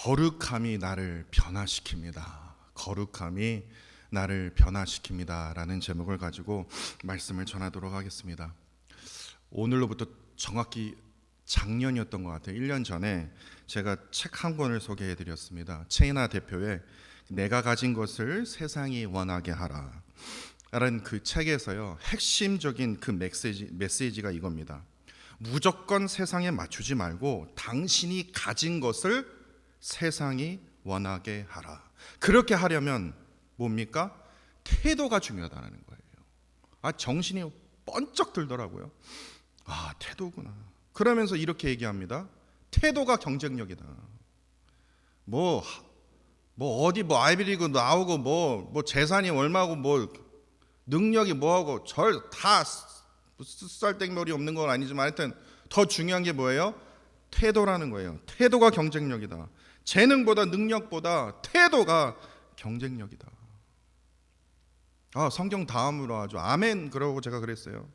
거룩함이 나를 변화시킵니다. 거룩함이 나를 변화시킵니다. 라는 제목을 가지고 말씀을 전하도록 하겠습니다. 오늘로부터 정확히 작년이었던 것 같아요. 1년 전에 제가 책 한 권을 소개해 드렸습니다. 체이나 대표의 내가 가진 것을 세상이 원하게 하라 라는 그 책에서요, 핵심적인 그 메시지가 이겁니다. 무조건 세상에 맞추지 말고 당신이 가진 것을 세상이 원하게 하라. 그렇게 하려면 뭡니까? 태도가 중요하다는 거예요. 정신이 번쩍 들더라고요. 태도구나. 그러면서 이렇게 얘기합니다. 태도가 경쟁력이다. 어디 아이비리그 나오고 뭐 재산이 얼마고 뭐 능력이 뭐하고 다 쌀땡머리 없는 건 아니지만 하여튼 더 중요한 게 뭐예요? 태도라는 거예요. 태도가 경쟁력이다. 재능보다 능력보다 태도가 경쟁력이다. 성경 다음으로 아주 아멘 그러고 제가 그랬어요.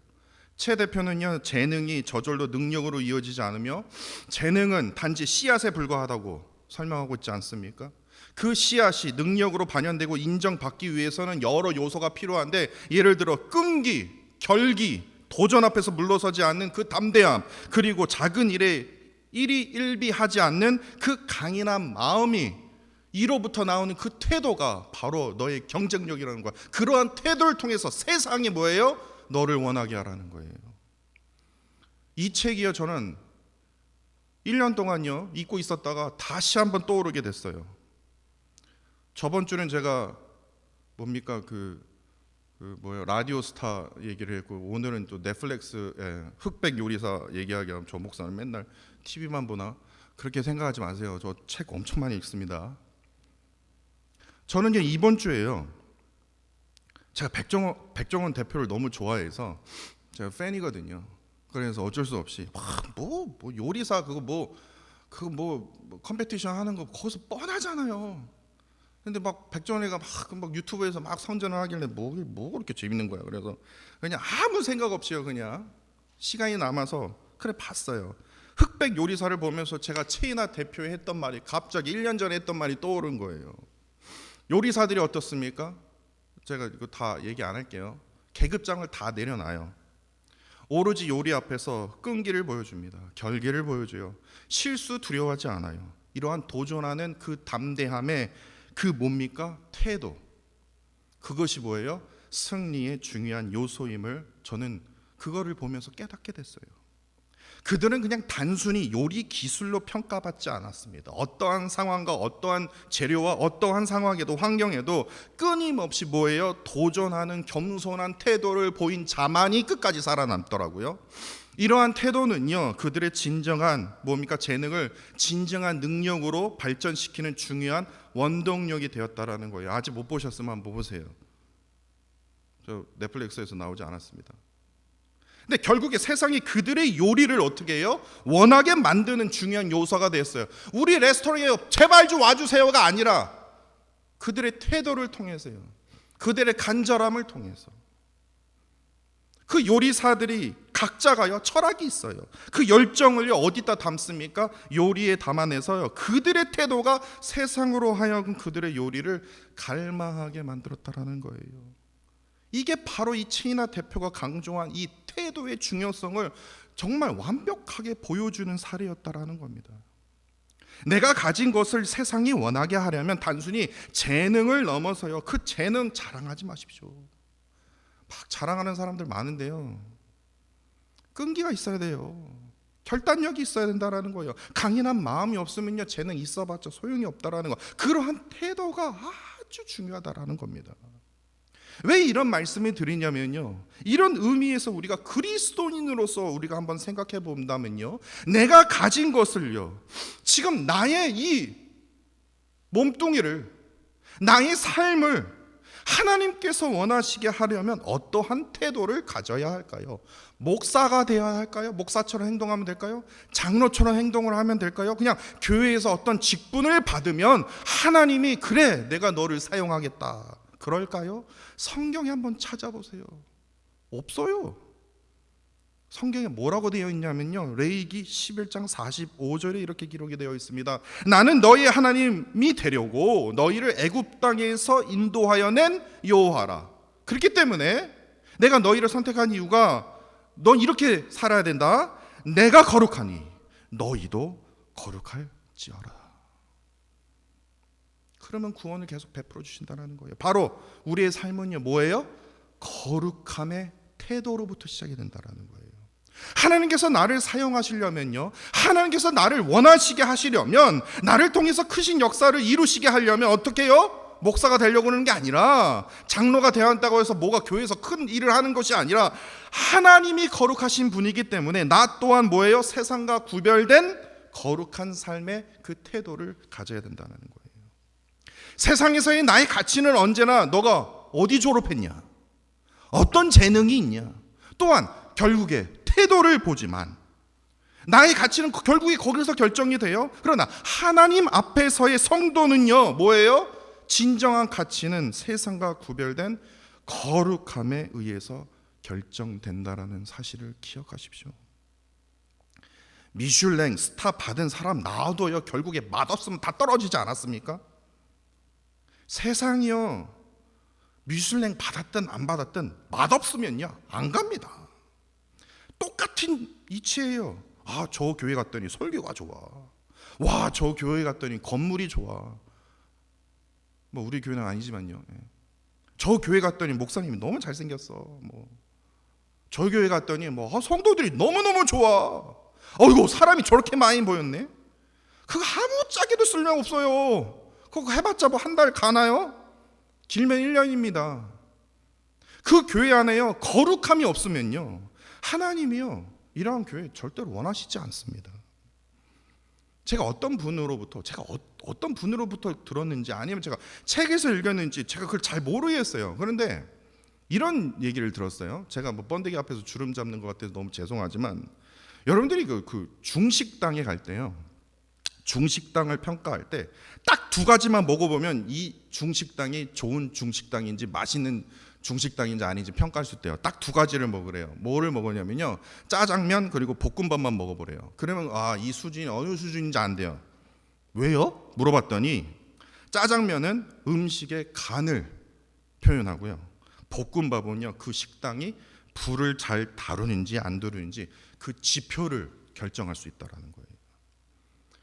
최 대표는요, 재능이 저절로 능력으로 이어지지 않으며 재능은 단지 씨앗에 불과하다고 설명하고 있지 않습니까? 그 씨앗이 능력으로 반영되고 인정받기 위해서는 여러 요소가 필요한데, 예를 들어 끈기, 결기, 도전 앞에서 물러서지 않는 그 담대함, 그리고 작은 일에 일희일비하지 않는 그 강인한 마음이, 이로부터 나오는 그 태도가 바로 너의 경쟁력이라는 거야. 그러한 태도를 통해서 세상이 뭐예요? 너를 원하게 하라는 거예요. 이 책이요, 저는 1년 동안요 잊고 있었다가 다시 한번 떠오르게 됐어요. 저번 주는 제가 라디오 스타 얘기를 했고, 오늘은 또 넷플릭스의 흑백 요리사 얘기하게 하면 저 목사는 맨날 TV만 보나? 그렇게 생각하지 마세요. 저 책 엄청 많이 읽습니다. 저는 이번 주에요, 제가 백종원 대표를 너무 좋아해서 제가 팬이거든요. 그래서 어쩔 수 없이 요리사 그거 컴페티션 하는 거 거기서 뻔하잖아요. 근데 백종원이가 유튜브에서 선전을 하길래 뭐 그렇게 재밌는 거야. 그래서 그냥 아무 생각 없이요, 그냥 시간이 남아서 그래 봤어요. 흑백 요리사를 보면서 제가 체이나 대표에 했던 말이, 갑자기 1년 전에 했던 말이 떠오른 거예요. 요리사들이 어떻습니까? 제가 이거 다 얘기 안 할게요. 계급장을 다 내려놔요. 오로지 요리 앞에서 끈기를 보여줍니다. 결기를 보여줘요. 실수 두려워하지 않아요. 이러한 도전하는 그 담대함의 그 뭡니까? 태도. 그것이 뭐예요? 승리의 중요한 요소임을 저는 그거를 보면서 깨닫게 됐어요. 그들은 그냥 단순히 요리 기술로 평가받지 않았습니다. 어떠한 상황과 어떠한 재료와 어떠한 상황에도 환경에도 끊임없이 뭐예요? 도전하는 겸손한 태도를 보인 자만이 끝까지 살아남더라고요. 이러한 태도는요, 그들의 진정한 재능을 진정한 능력으로 발전시키는 중요한 원동력이 되었다라는 거예요. 아직 못 보셨으면 한번 보세요. 저 넷플릭스에서 나오지 않았습니다. 근데 결국에 세상이 그들의 요리를 어떻게 해요? 원하게 만드는 중요한 요소가 됐어요. 우리 레스토랑에 제발 좀 와주세요가 아니라 그들의 태도를 통해서요, 그들의 간절함을 통해서. 그 요리사들이 각자가요 철학이 있어요. 그 열정을요 어디다 담습니까? 요리에 담아내서요, 그들의 태도가 세상으로 하여금 그들의 요리를 갈망하게 만들었다라는 거예요. 이게 바로 이 체이나 대표가 강조한 이 태도의 중요성을 정말 완벽하게 보여주는 사례였다라는 겁니다. 내가 가진 것을 세상이 원하게 하려면 단순히 재능을 넘어서요, 그 재능 자랑하지 마십시오. 자랑하는 사람들 많은데요, 끈기가 있어야 돼요. 결단력이 있어야 된다라는 거예요. 강인한 마음이 없으면요, 재능 있어봤자 소용이 없다라는 거. 그러한 태도가 아주 중요하다라는 겁니다. 왜 이런 말씀을 드리냐면요, 이런 의미에서 우리가 그리스도인으로서 우리가 한번 생각해 본다면요, 내가 가진 것을요, 지금 나의 이 몸뚱이를, 나의 삶을 하나님께서 원하시게 하려면 어떠한 태도를 가져야 할까요? 목사가 되어야 할까요? 목사처럼 행동하면 될까요? 장로처럼 행동을 하면 될까요? 그냥 교회에서 어떤 직분을 받으면 하나님이 그래 내가 너를 사용하겠다 그럴까요? 성경에 한번 찾아보세요. 없어요. 성경에 뭐라고 되어 있냐면요, 레위기 11장 45절에 이렇게 기록이 되어 있습니다. 나는 너희의 하나님이 되려고 너희를 애굽 땅에서 인도하여 낸 여호와라. 그렇기 때문에 내가 너희를 선택한 이유가 넌 이렇게 살아야 된다. 내가 거룩하니 너희도 거룩할지어라. 그러면 구원을 계속 베풀어 주신다는 거예요. 바로 우리의 삶은요, 뭐예요? 거룩함의 태도로부터 시작이 된다는 거예요. 하나님께서 나를 사용하시려면요, 하나님께서 나를 원하시게 하시려면, 나를 통해서 크신 역사를 이루시게 하려면 어떻게 해요? 목사가 되려고 하는 게 아니라, 장로가 되었다고 해서 뭐가 교회에서 큰 일을 하는 것이 아니라, 하나님이 거룩하신 분이기 때문에 나 또한 뭐예요? 세상과 구별된 거룩한 삶의 그 태도를 가져야 된다는 거예요. 세상에서의 나의 가치는 언제나 너가 어디 졸업했냐, 어떤 재능이 있냐, 또한 결국에 태도를 보지만 나의 가치는 결국에 거기서 결정이 돼요. 그러나 하나님 앞에서의 성도는요, 뭐예요? 진정한 가치는 세상과 구별된 거룩함에 의해서 결정된다라는 사실을 기억하십시오. 미슐랭 스타 받은 사람 나와도요, 결국에 맛없으면 다 떨어지지 않았습니까? 세상이요, 미슐랭 받았든 안 받았든 맛없으면요 안 갑니다. 똑같은 이치예요. 아, 저 교회 갔더니 설교가 좋아. 와, 저 교회 갔더니 건물이 좋아. 뭐 우리 교회는 아니지만요. 저 교회 갔더니 목사님이 너무 잘생겼어. 뭐 저 교회 갔더니 성도들이 너무너무 좋아. 어이구, 사람이 저렇게 많이 모였네. 그거 아무짝에도 쓸모가 없어요. 그거 해봤자 뭐 한 달 가나요? 길면 1년입니다. 그 교회 안에요, 거룩함이 없으면요, 하나님이요, 이러한 교회 절대로 원하시지 않습니다. 제가 어떤 분으로부터 들었는지, 아니면 제가 책에서 읽었는지 제가 그걸 잘 모르겠어요. 그런데 이런 얘기를 들었어요. 제가 뭐 번데기 앞에서 주름 잡는 것 같아서 너무 죄송하지만, 여러분들이 그 중식당에 갈 때요, 중식당을 평가할 때 딱 두 가지만 먹어보면 이 중식당이 좋은 중식당인지 맛있는 중식당인지 아닌지 평가할 수 있대요. 딱 두 가지를 먹으래요. 뭐를 먹으냐면요, 짜장면 그리고 볶음밥만 먹어보래요. 그러면 이 수준이 어느 수준인지 안 돼요. 왜요? 물어봤더니 짜장면은 음식의 간을 표현하고요, 볶음밥은요, 그 식당이 불을 잘 다루는지 안 다루는지 그 지표를 결정할 수 있다라는 거예요.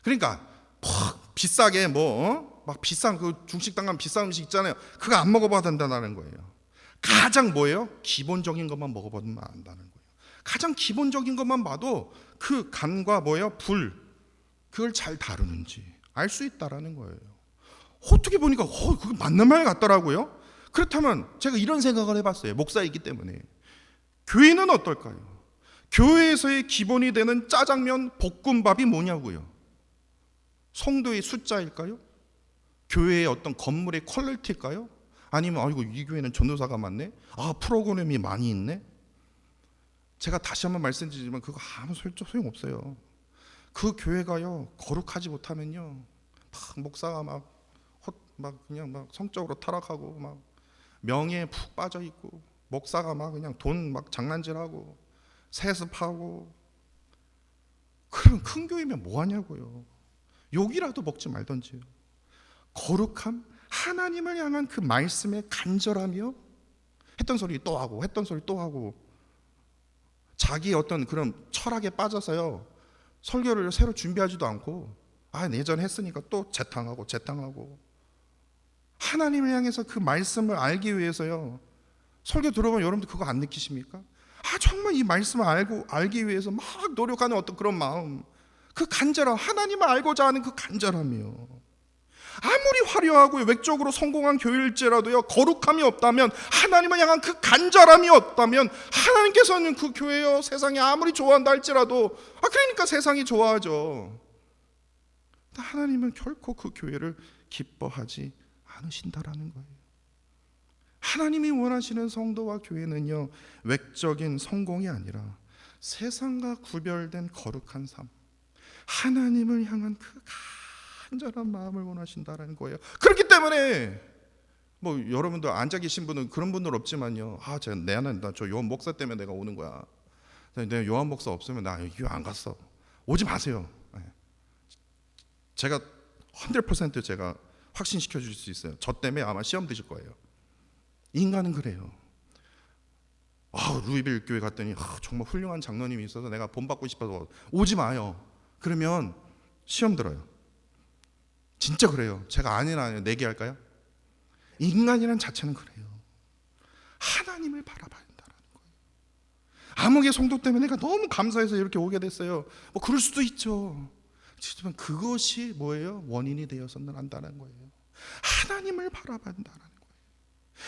그러니까 막 비싸게 막 비싼 그 중식당 가면 비싼 음식 있잖아요. 그거 안 먹어봐야 된다는 거예요. 가장 뭐예요? 기본적인 것만 먹어보면 안다는 거예요. 가장 기본적인 것만 봐도 그 간과 불, 그걸 잘 다루는지 알 수 있다라는 거예요. 어떻게 보니까 그게 맞는 말 같더라고요. 그렇다면 제가 이런 생각을 해봤어요. 목사이기 때문에 교회는 어떨까요? 교회에서의 기본이 되는 짜장면, 볶음밥이 뭐냐고요? 성도의 숫자일까요? 교회의 어떤 건물의 퀄리티일까요? 아니면 아이고, 이 교회는 전도사가 많네, 프로그램이 많이 있네. 제가 다시 한번 말씀드리지만 그거 아무 소용없어요. 그 교회가요, 거룩하지 못하면요, 목사가 그냥 성적으로 타락하고 명예에 푹 빠져 있고, 목사가 그냥 돈 장난질하고 세습하고, 그럼 큰 교회면 뭐 하냐고요. 욕이라도 먹지 말던지요. 거룩함, 하나님을 향한 그 말씀의 간절함이요, 했던 소리 또 하고 했던 소리 또 하고, 자기의 어떤 그런 철학에 빠져서요, 설교를 새로 준비하지도 않고, 예전에 했으니까 또 재탕하고 하나님을 향해서 그 말씀을 알기 위해서요, 설교 들어보면 여러분들 그거 안 느끼십니까? 정말 이 말씀을 알기 위해서 막 노력하는 어떤 그런 마음, 그 간절함, 하나님을 알고자 하는 그 간절함이요. 아무리 화려하고 외적으로 성공한 교회일지라도요, 거룩함이 없다면, 하나님을 향한 그 간절함이 없다면, 하나님께서는 그 교회요, 세상이 아무리 좋아한다 할지라도 그러니까 세상이 좋아하죠. 하나님은 결코 그 교회를 기뻐하지 않으신다라는 거예요. 하나님이 원하시는 성도와 교회는요, 외적인 성공이 아니라 세상과 구별된 거룩한 삶, 하나님을 향한 그 간절한 마음을 원하신다라는 거예요. 그렇기 때문에 여러분들 앉아 계신 분은 그런 분들 없지만요, 나는 저 요 목사 때문에 내가 오는 거야. 내 요한 목사 없으면 나 여기 안 갔어. 오지 마세요. 제가 100% 제가 확신시켜 줄 수 있어요. 저 때문에 아마 시험 드실 거예요. 인간은 그래요. 루이빌 교회 갔더니 정말 훌륭한 장로님이 있어서 내가 본받고 싶어서 오지 마요. 그러면 시험 들어요. 진짜 그래요. 제가 아니에요. 내기할까요? 인간이란 자체는 그래요. 하나님을 바라봐야 된다는 거예요. 암흑의 성도 때문에 내가 너무 감사해서 이렇게 오게 됐어요. 뭐 그럴 수도 있죠. 하지만 그것이 뭐예요? 원인이 되어서는 한다는 거예요. 하나님을 바라봐야 된다는 거예요.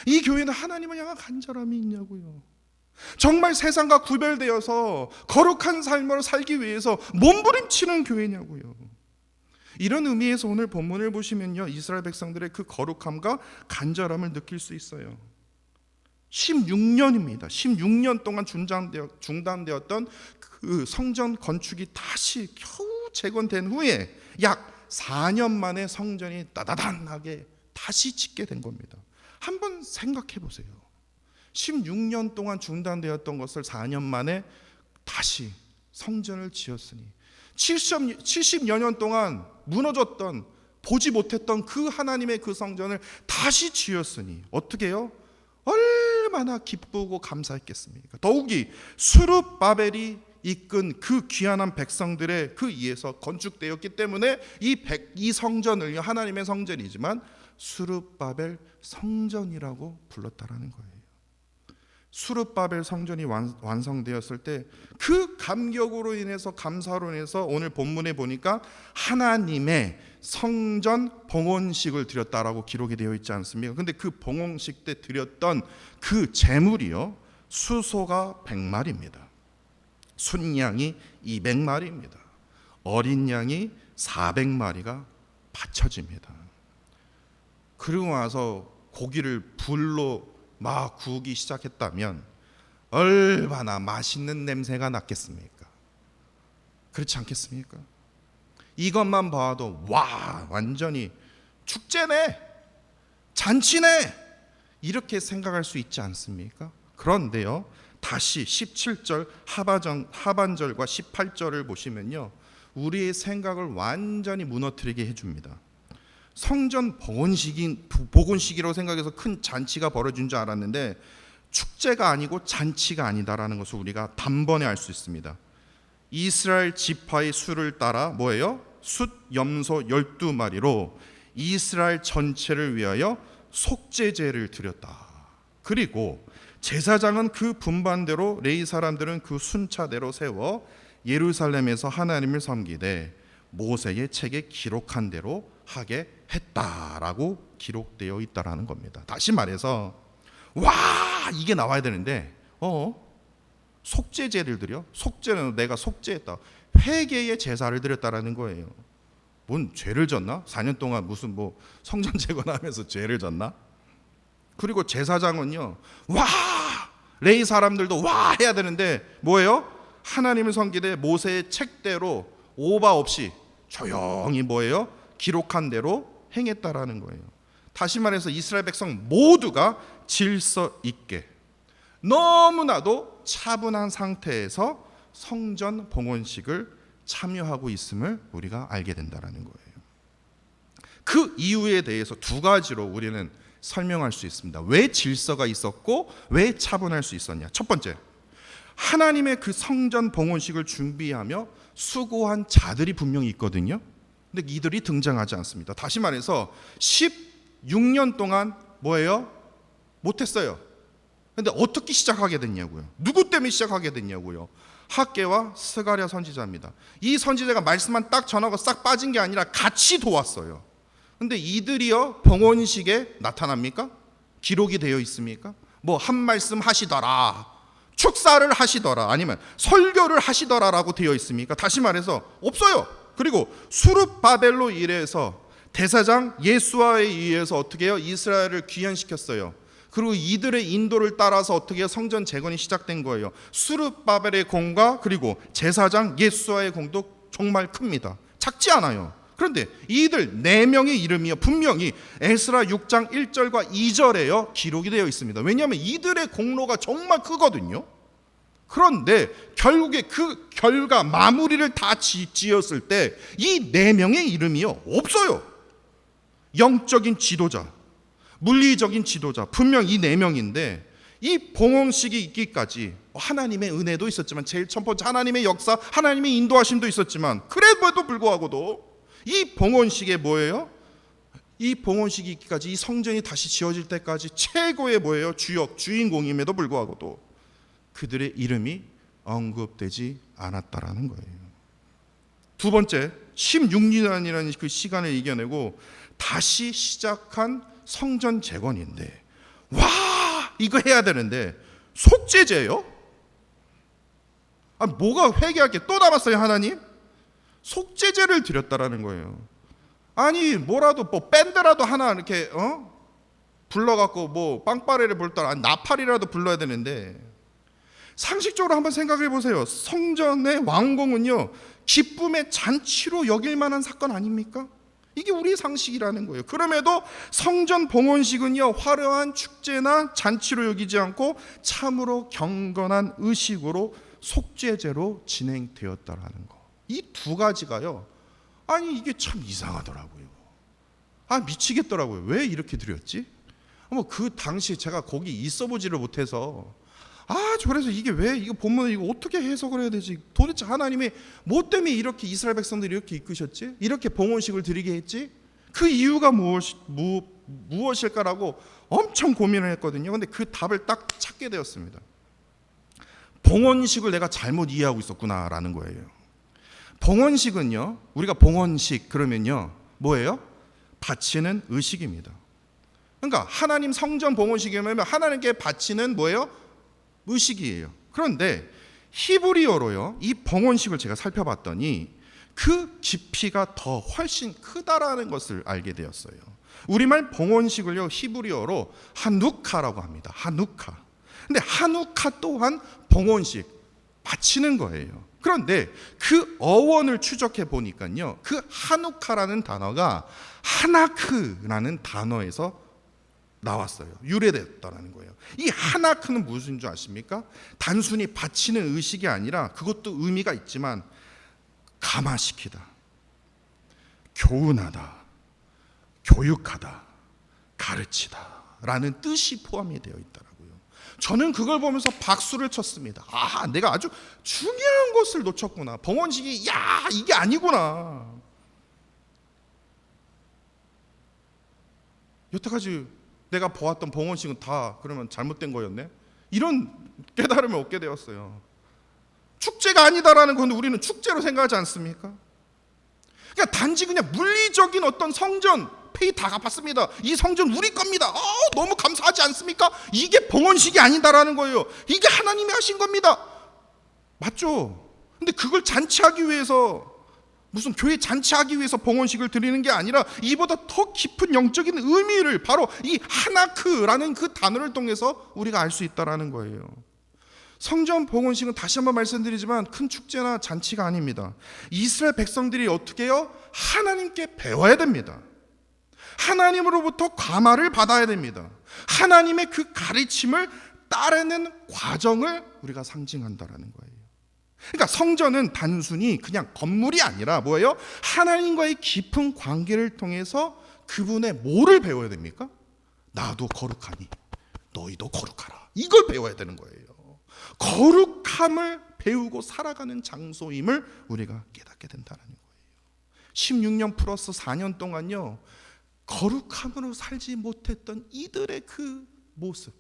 이 교회는 하나님을 향한 간절함이 있냐고요. 정말 세상과 구별되어서 거룩한 삶을 살기 위해서 몸부림치는 교회냐고요. 이런 의미에서 오늘 본문을 보시면요, 이스라엘 백성들의 그 거룩함과 간절함을 느낄 수 있어요. 16년입니다. 16년 동안 중단되었던 그 성전 건축이 다시 겨우 재건된 후에 약 4년 만에 성전이 따다단하게 다시 짓게 된 겁니다. 한번 생각해 보세요. 16년 동안 중단되었던 것을 4년 만에 다시 성전을 지었으니 70여 년 동안 무너졌던, 보지 못했던 그 하나님의 그 성전을 다시 지었으니 어떻게 해요? 얼마나 기쁘고 감사했겠습니까? 더욱이 스룹바벨이 이끈 그 귀한한 백성들의 그 이에서 건축되었기 때문에 이 성전을 하나님의 성전이지만 스룹바벨 성전이라고 불렀다라는 거예요. 스룹바벨 성전이 완성되었을 때 그 감격으로 인해서, 감사로 인해서 오늘 본문에 보니까 하나님의 성전 봉헌식을 드렸다라고 기록이 되어 있지 않습니까? 근데 그 봉헌식 때 드렸던 그 제물이요, 수소가 100마리입니다. 순양이 200마리입니다. 어린 양이 400마리가 바쳐집니다. 그리고 와서 고기를 불로 막 구우기 시작했다면 얼마나 맛있는 냄새가 났겠습니까? 그렇지 않겠습니까? 이것만 봐도 와, 완전히 축제네, 잔치네, 이렇게 생각할 수 있지 않습니까? 그런데요, 다시 17절 하반절과 18절을 보시면요, 우리의 생각을 완전히 무너뜨리게 해줍니다. 성전 복원식이라고 생각해서 큰 잔치가 벌어진 줄 알았는데 축제가 아니고 잔치가 아니다라는 것을 우리가 단번에 알 수 있습니다. 이스라엘 지파의 수를 따라 뭐예요? 숫 염소 12마리로 이스라엘 전체를 위하여 속죄제를 드렸다. 그리고 제사장은 그 분반대로, 레위 사람들은 그 순차대로 세워 예루살렘에서 하나님을 섬기되 모세의 책에 기록한 대로 하게 했다라고 기록되어 있다라는 겁니다. 다시 말해서 이게 나와야 되는데 속죄제를 드려? 속죄는 내가 속죄했다, 회개의 제사를 드렸다라는 거예요. 뭔 죄를 졌나? 4년 동안 무슨 성전 재건하면서 죄를 졌나? 그리고 제사장은요, 레위 사람들도 해야 되는데 뭐예요? 하나님을 섬기되 모세의 책대로 오바 없이 조용히 뭐예요? 기록한 대로 행했다라는 거예요. 다시 말해서 이스라엘 백성 모두가 질서 있게 너무나도 차분한 상태에서 성전 봉헌식을 참여하고 있음을 우리가 알게 된다라는 거예요. 그 이유에 대해서 두 가지로 우리는 설명할 수 있습니다. 왜 질서가 있었고 왜 차분할 수 있었냐. 첫 번째, 하나님의 그 성전 봉헌식을 준비하며 수고한 자들이 분명히 있거든요. 근데 이들이 등장하지 않습니다. 다시 말해서 16년 동안 뭐예요? 못했어요. 근데 어떻게 시작하게 됐냐고요? 누구 때문에 시작하게 됐냐고요? 학개와 스가랴 선지자입니다. 이 선지자가 말씀만 딱 전하고 싹 빠진 게 아니라 같이 도왔어요. 근데 이들이요, 봉헌식에 나타납니까? 기록이 되어 있습니까? 한 말씀 하시더라, 축사를 하시더라, 아니면 설교를 하시더라라고 되어 있습니까? 다시 말해서 없어요. 그리고 수룹바벨로 인해서 대사장 예수아에 의해서 어떻게 해요? 이스라엘을 귀환시켰어요. 그리고 이들의 인도를 따라서 어떻게 해요? 성전 재건이 시작된 거예요. 수룹바벨의 공과 그리고 제사장 예수아의 공도 정말 큽니다. 작지 않아요. 그런데 이들 4명의 이름이요, 분명히 에스라 6장 1절과 2절에요 기록이 되어 있습니다. 왜냐하면 이들의 공로가 정말 크거든요. 그런데 결국에 그 결과 마무리를 다 지었을 때 이 네 명의 이름이요 없어요. 영적인 지도자, 물리적인 지도자, 분명 이 네 명인데 이 봉헌식이 있기까지 하나님의 은혜도 있었지만 제일 첫 번째 하나님의 역사, 하나님의 인도하심도 있었지만 그래도 불구하고도 이 봉헌식에 뭐예요? 이 봉헌식이 있기까지 이 성전이 다시 지어질 때까지 최고의 뭐예요? 주역, 주인공임에도 불구하고도 그들의 이름이 언급되지 않았다라는 거예요. 두 번째, 16년이라는 그 시간을 이겨내고 다시 시작한 성전 재건인데, 와, 이거 해야 되는데 속죄제요? 뭐가 회개할 게 또 남았어요, 하나님? 속죄제를 드렸다라는 거예요. 아니 뭐라도 뭐 밴드라도 하나 이렇게 불러갖고 뭐 빵빠레를 불더라, 나팔이라도 불러야 되는데, 상식적으로 한번 생각해 보세요. 성전의 완공은요 기쁨의 잔치로 여길 만한 사건 아닙니까? 이게 우리의 상식이라는 거예요. 그럼에도 성전 봉헌식은요 화려한 축제나 잔치로 여기지 않고 참으로 경건한 의식으로 속죄제로 진행되었다라는 거. 이 두 가지가요, 아니 이게 참 이상하더라고요. 미치겠더라고요. 왜 이렇게 드렸지? 그 당시 제가 거기 있어보지를 못해서 그래서 이게 왜 이거 본문을 이거 어떻게 해석을 해야 되지? 도대체 하나님이 뭐 때문에 이렇게 이스라엘 백성들이 이렇게 이끄셨지? 이렇게 봉헌식을 드리게 했지? 그 이유가 무엇일까라고 엄청 고민을 했거든요. 근데 그 답을 딱 찾게 되었습니다. 봉헌식을 내가 잘못 이해하고 있었구나라는 거예요. 봉헌식은요, 우리가 봉헌식 그러면요 뭐예요? 바치는 의식입니다. 그러니까 하나님 성전 봉헌식이면 하나님께 바치는 뭐예요? 의식이에요. 그런데 히브리어로요 이 봉헌식을 제가 살펴봤더니 그 깊이가 더 훨씬 크다라는 것을 알게 되었어요. 우리말 봉헌식을요 히브리어로 하누카라고 합니다. 하누카. 근데 하누카 또한 봉헌식, 바치는 거예요. 그런데 그 어원을 추적해 보니까요 그 하누카라는 단어가 하나크라는 단어에서 나왔어요. 유래됐다라는 거예요. 이 하나크는 무슨 줄 아십니까? 단순히 바치는 의식이 아니라 그것도 의미가 있지만 감화시키다, 교훈하다, 교육하다, 가르치다 라는 뜻이 포함이 되어 있더라고요. 저는 그걸 보면서 박수를 쳤습니다. 내가 아주 중요한 것을 놓쳤구나. 봉헌식이 이게 아니구나. 여태까지 내가 보았던 봉헌식은 다 그러면 잘못된 거였네? 이런 깨달음을 얻게 되었어요. 축제가 아니다라는 건 우리는 축제로 생각하지 않습니까? 그러니까 단지 그냥 물리적인 어떤 성전 페이 다 갚았습니다. 이 성전 우리 겁니다. 너무 감사하지 않습니까? 이게 봉헌식이 아니다라는 거예요. 이게 하나님이 하신 겁니다. 맞죠? 근데 그걸 잔치하기 위해서, 무슨 교회 잔치하기 위해서 봉헌식을 드리는 게 아니라 이보다 더 깊은 영적인 의미를 바로 이 하나크라는 그 단어를 통해서 우리가 알 수 있다라는 거예요. 성전 봉헌식은 다시 한번 말씀드리지만 큰 축제나 잔치가 아닙니다. 이스라엘 백성들이 어떻게 해요? 하나님께 배워야 됩니다. 하나님으로부터 감화를 받아야 됩니다. 하나님의 그 가르침을 따르는 과정을 우리가 상징한다라는 거예요. 그러니까 성전은 단순히 그냥 건물이 아니라 뭐예요? 하나님과의 깊은 관계를 통해서 그분의 뭐를 배워야 됩니까? 나도 거룩하니 너희도 거룩하라. 이걸 배워야 되는 거예요. 거룩함을 배우고 살아가는 장소임을 우리가 깨닫게 된다는 거예요. 16년 플러스 4년 동안요 거룩함으로 살지 못했던 이들의 그 모습,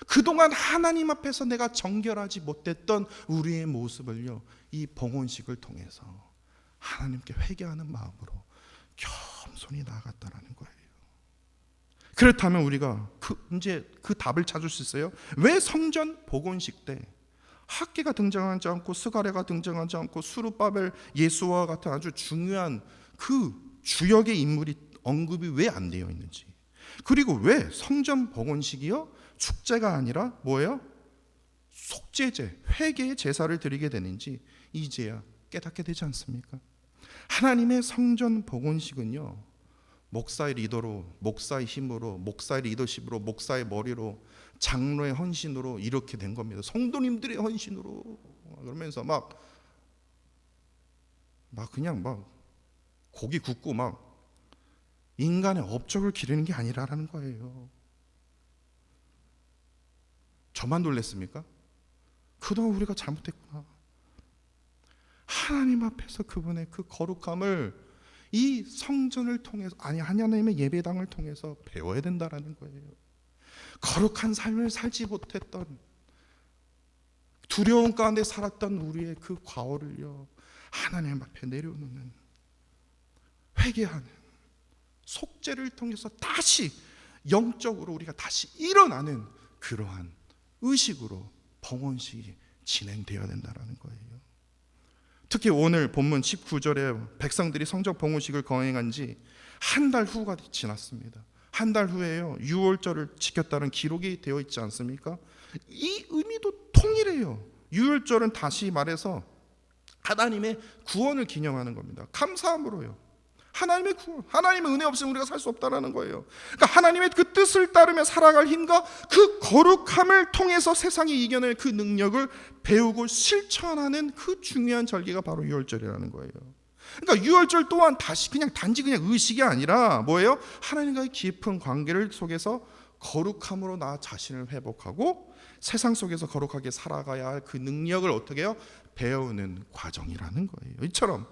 그동안 하나님 앞에서 내가 정결하지 못했던 우리의 모습을요 이 봉헌식을 통해서 하나님께 회개하는 마음으로 겸손히 나아갔다라는 거예요. 그렇다면 우리가 이제 그 답을 찾을 수 있어요. 왜 성전 봉헌식 때 학계가 등장하지 않고 스가랴가 등장하지 않고 수르바벨, 예수와 같은 아주 중요한 그 주역의 인물이 언급이 왜 안 되어 있는지, 그리고 왜 성전 봉헌식이요 축제가 아니라 뭐예요? 속죄제, 회개의 제사를 드리게 되는지 이제야 깨닫게 되지 않습니까? 하나님의 성전 봉헌식은요 목사의 리더로, 목사의 힘으로, 목사의 리더십으로, 목사의 머리로, 장로의 헌신으로 이렇게 된 겁니다. 성도님들의 헌신으로. 그러면서 막 그냥 고기 굽고 인간의 업적을 기르는 게 아니라는 거예요. 저만 놀랬습니까? 그동안 우리가 잘못했구나. 하나님 앞에서 그분의 그 거룩함을 이 성전을 통해서, 하나님의 예배당을 통해서 배워야 된다라는 거예요. 거룩한 삶을 살지 못했던, 두려움 가운데 살았던 우리의 그 과오를요, 하나님 앞에 내려놓는, 회개하는, 속죄를 통해서 다시 영적으로 우리가 다시 일어나는 그러한 의식으로 봉헌식이 진행되어야 된다는 거예요. 특히 오늘 본문 19절에 백성들이 성전 봉헌식을 거행한 지 한 달 후가 지났습니다. 한 달 후에요, 유월절을 지켰다는 기록이 되어 있지 않습니까? 이 의미도 통일해요. 유월절은 다시 말해서 하나님의 구원을 기념하는 겁니다. 감사함으로요. 하나님의 구원, 하나님의 은혜 없이는 우리가 살 수 없다는 거예요. 그러니까 하나님의 그 뜻을 따르며 살아갈 힘과 그 거룩함을 통해서 세상이 이겨낼 그 능력을 배우고 실천하는 그 중요한 절기가 바로 유월절이라는 거예요. 그러니까 유월절 또한 단지 그냥 의식이 아니라 뭐예요? 하나님과의 깊은 관계를 속에서 거룩함으로 나 자신을 회복하고 세상 속에서 거룩하게 살아가야 할 그 능력을 어떻게 해요? 배우는 과정이라는 거예요. 이처럼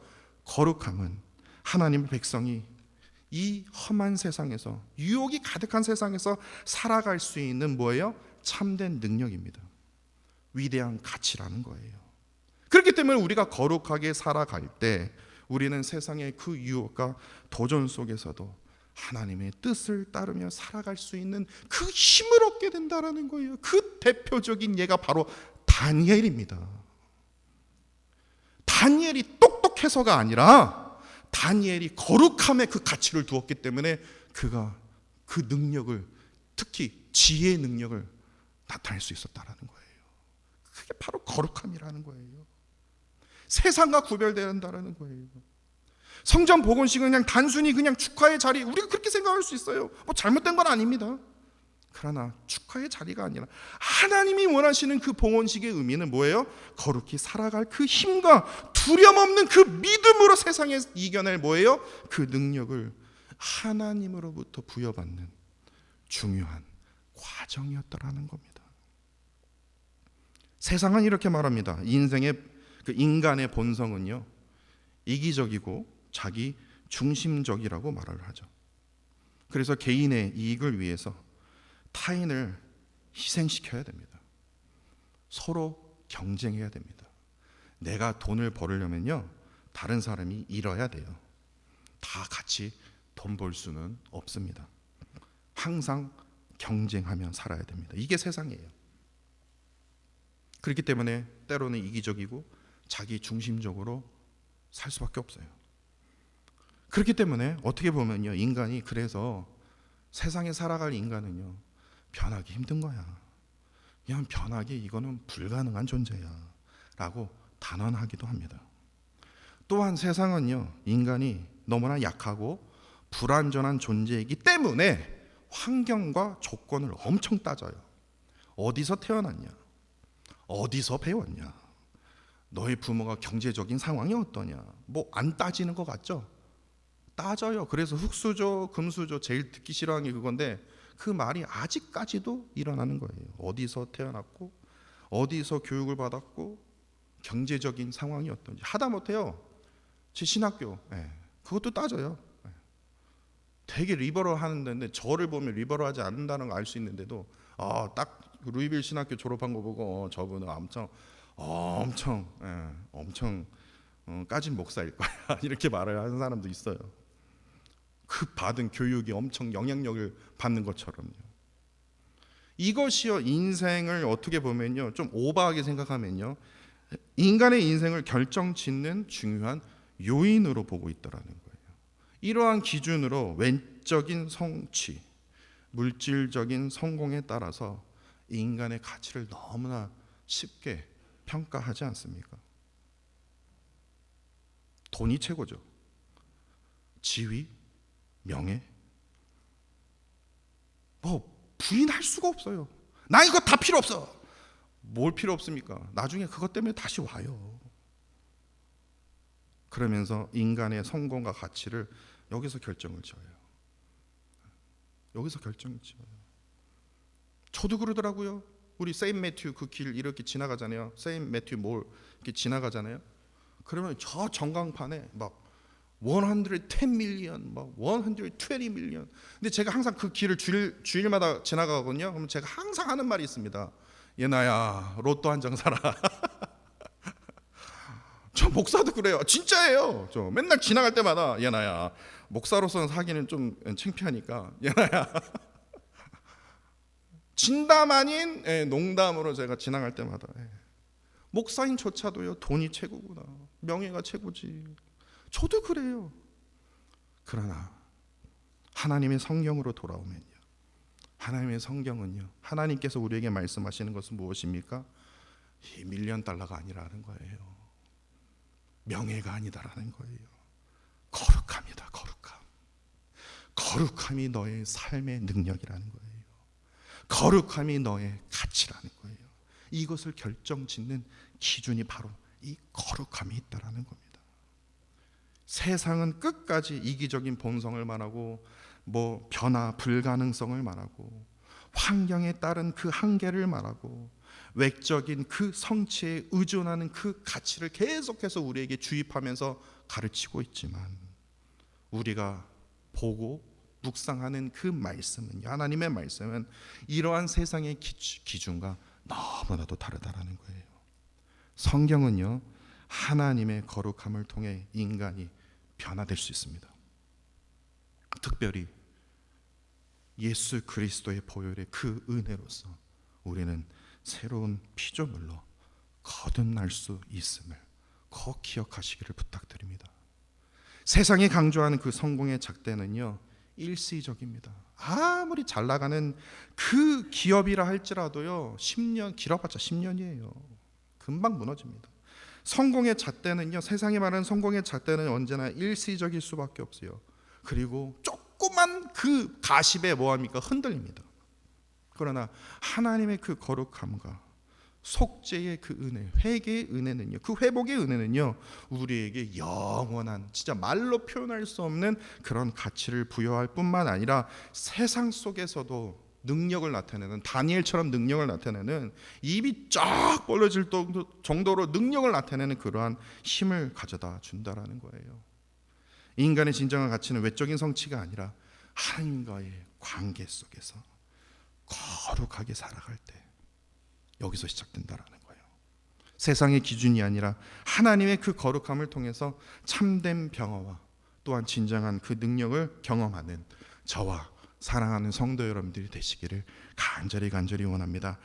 거룩함은 하나님의 백성이 이 험한 세상에서, 유혹이 가득한 세상에서 살아갈 수 있는 뭐예요? 참된 능력입니다. 위대한 가치라는 거예요. 그렇기 때문에 우리가 거룩하게 살아갈 때 우리는 세상의 그 유혹과 도전 속에서도 하나님의 뜻을 따르며 살아갈 수 있는 그 힘을 얻게 된다는 거예요. 그 대표적인 예가 바로 다니엘입니다. 다니엘이 똑똑해서가 아니라 다니엘이 거룩함에 그 가치를 두었기 때문에 그가 그 능력을, 특히 지혜의 능력을 나타낼 수 있었다는 거예요. 그게 바로 거룩함이라는 거예요. 세상과 구별된다는 거예요. 성전 봉헌식은 그냥 단순히 그냥 축하의 자리, 우리가 그렇게 생각할 수 있어요. 잘못된 건 아닙니다. 그러나 축하의 자리가 아니라 하나님이 원하시는 그 봉헌식의 의미는 뭐예요? 거룩히 살아갈 그 힘과 두려움 없는 그 믿음으로 세상에 이겨낼 뭐예요? 그 능력을 하나님으로부터 부여받는 중요한 과정이었다라는 겁니다. 세상은 이렇게 말합니다. 그 인간의 본성은요, 이기적이고 자기 중심적이라고 말을 하죠. 그래서 개인의 이익을 위해서 타인을 희생시켜야 됩니다. 서로 경쟁해야 됩니다. 내가 돈을 벌으려면요, 다른 사람이 잃어야 돼요. 다 같이 돈 벌 수는 없습니다. 항상 경쟁하며 살아야 됩니다. 이게 세상이에요. 그렇기 때문에 때로는 이기적이고 자기 중심적으로 살 수밖에 없어요. 그렇기 때문에 어떻게 보면요, 인간이, 그래서 세상에 살아갈 인간은요, 변하기 힘든 거야. 그냥 변하기, 이거는 불가능한 존재야 라고 단언하기도 합니다. 또한 세상은요, 인간이 너무나 약하고 불완전한 존재이기 때문에 환경과 조건을 엄청 따져요. 어디서 태어났냐? 어디서 배웠냐? 너희 부모가 경제적인 상황이 어떠냐? 안 따지는 것 같죠? 따져요. 그래서 흙수저, 금수저, 제일 듣기 싫어하는 게 그건데 그 말이 아직까지도 일어나는 거예요. 어디서 태어났고 어디서 교육을 받았고 경제적인 상황이 어떤지. 하다못해요, 제 신학교, 그것도 따져요. 되게 리버럴 하는데 저를 보면 리버럴하지 않는다는 걸 알 수 있는데도 딱 루이빌 신학교 졸업한 거 보고 저분은 엄청 까진 목사일 거야 이렇게 말을 하는 사람도 있어요. 그 받은 교육이 엄청 영향력을 받는 것처럼요. 이것이요, 인생을 어떻게 보면요, 좀 오버하게 생각하면요, 인간의 인생을 결정짓는 중요한 요인으로 보고 있다라는 거예요. 이러한 기준으로 외적인 성취, 물질적인 성공에 따라서 인간의 가치를 너무나 쉽게 평가하지 않습니까? 돈이 최고죠. 지위, 명예? 뭐 부인할 수가 없어요. 나 이거 다 필요 없어. 뭘 필요 없습니까? 나중에 그것 때문에 다시 와요. 그러면서 인간의 성공과 가치를 여기서 결정을 지어요. 여기서 결정을 지어요. 저도 그러더라고요. 우리 세인 매튜 그 길 이렇게 지나가잖아요. 세인 매튜 몰 이렇게 지나가잖아요. 그러면 저 전광판에 막 110 밀리언, 막 120 밀리언. 근데 제가 항상 그 길을 주일마다 지나가거든요. 그러면 제가 항상 하는 말이 있습니다. 예나야, 로또 한 장 사라. 저 목사도 그래요. 진짜예요. 저 맨날 지나갈 때마다 예나야, 목사로서는 사기는 좀 창피하니까 예나야. 진담 아닌 농담으로 제가 지나갈 때마다 목사인조차도요, 돈이 최고구나, 명예가 최고지. 저도 그래요. 그러나 하나님의 성경으로 돌아오면요, 하나님의 성경은요, 하나님께서 우리에게 말씀하시는 것은 무엇입니까? 이 밀리언 달러가 아니라는 거예요. 명예가 아니다라는 거예요. 거룩함이다. 거룩함. 거룩함이 너의 삶의 능력이라는 거예요. 거룩함이 너의 가치라는 거예요. 이것을 결정짓는 기준이 바로 이 거룩함이 있다라는 겁니다. 세상은 끝까지 이기적인 본성을 말하고 뭐 변화 불가능성을 말하고 환경에 따른 그 한계를 말하고 외적인 그 성취에 의존하는 그 가치를 계속해서 우리에게 주입하면서 가르치고 있지만, 우리가 보고 묵상하는 그 말씀은, 하나님의 말씀은 이러한 세상의 기준과 너무나도 다르다라는 거예요. 성경은요, 하나님의 거룩함을 통해 인간이 변화될 수 있습니다. 특별히 예수 그리스도의 보혈의 그 은혜로서 우리는 새로운 피조물로 거듭날 수 있음을 꼭 기억하시기를 부탁드립니다. 세상이 강조하는 그 성공의 잣대는요, 일시적입니다. 아무리 잘 나가는 그 기업이라 할지라도요, 10년, 길어봤자 10년이에요. 금방 무너집니다. 성공의 잣대는요, 세상이 말하는 성공의 잣대는 언제나 일시적일 수밖에 없어요. 그리고 조그만 그 가십에 뭐합니까? 흔들립니다. 그러나 하나님의 그 거룩함과 속죄의 그 은혜, 회개의 은혜는요, 그 회복의 은혜는요, 우리에게 영원한, 진짜 말로 표현할 수 없는 그런 가치를 부여할 뿐만 아니라 세상 속에서도 능력을 나타내는, 다니엘처럼 능력을 나타내는, 입이 쫙 벌어질 정도로 능력을 나타내는 그러한 힘을 가져다 준다라는 거예요. 인간의 진정한 가치는 외적인 성취가 아니라 하나님과의 관계 속에서 거룩하게 살아갈 때 여기서 시작된다라는 거예요. 세상의 기준이 아니라 하나님의 그 거룩함을 통해서 참된 평화와 또한 진정한 그 능력을 경험하는 저와 사랑하는 성도 여러분들이 되시기를 간절히 원합니다.